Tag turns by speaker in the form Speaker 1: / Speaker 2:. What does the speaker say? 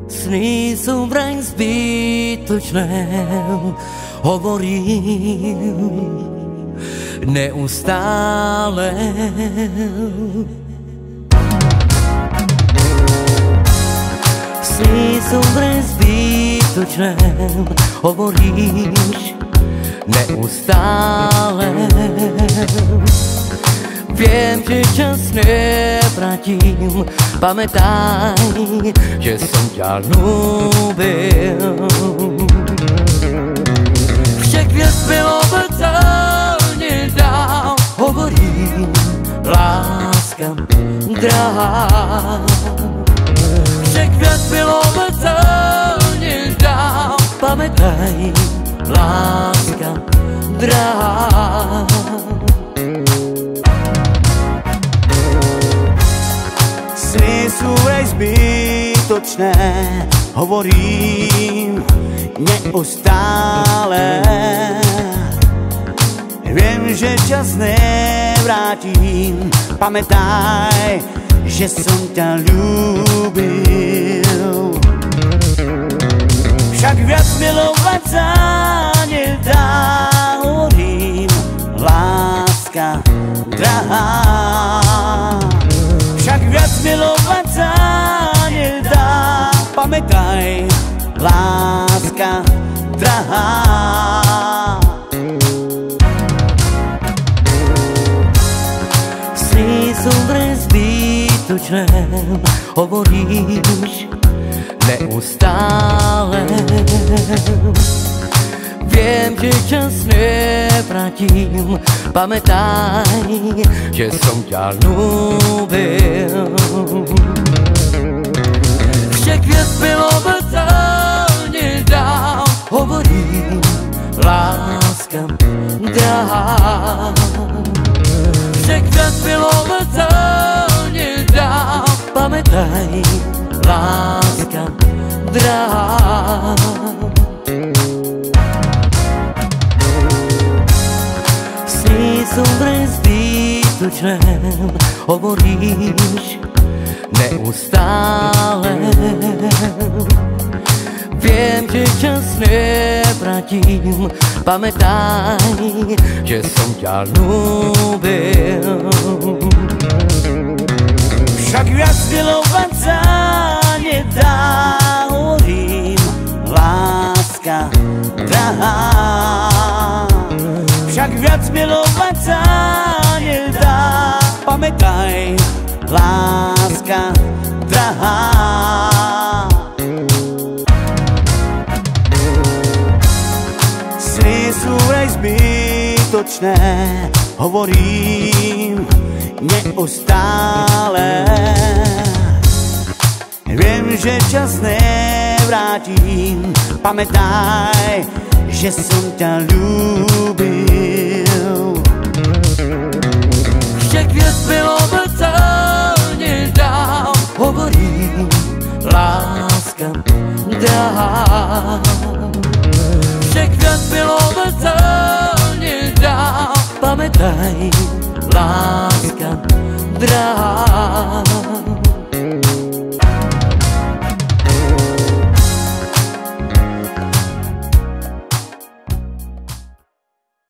Speaker 1: Sny sú vraj zbytočné, hovorím neustále. Sny sú vraj zbytočné, hovoríš neustále. Viem, že čas nevratím, pamätaj, že som ťa ľúbil. Však viac milovať nedá, hovorím, láska drahá. Však viac milovať nedá, pamätaj, láska drahá.
Speaker 2: Sny sú vraj zbytočné, hovorím neustále. Viem, že čas nevrátim, pamätaj, že som ťa ľúbil. Však viac milovať sa nedá, hovorím, láska drahá. Však viac milovať sa nedá, pamätaj, láska drahá.
Speaker 1: Sny sú vraj zbytočné, hovoríš neustále. Viem, že čas nevratím, pamätaj, že som ťa ľúbil. Však viac milovať sa nedá, hovorím, láska drahá. Však viac milovať sa nedá, pamätaj, láska drahá. Sny sú vraj zbytočné, hovoríš neustále. Viem, že čas nevratím, pamätaj, že som ťa ľúbil.
Speaker 2: Však viac milovať sa nedá, hovorím, láska drahá. Však viac milovať sa nedá, pamätaj, láska drahá. Sny sú vraj zbytočné, hovorím neustále. Viem, že čas nevrátim, pamätaj, že som ťa ľúbil.
Speaker 1: Však viac milovať sa nedá, hovorím, láska drahá. Však viac milovať sa nedá, pamätaj, láska drahá.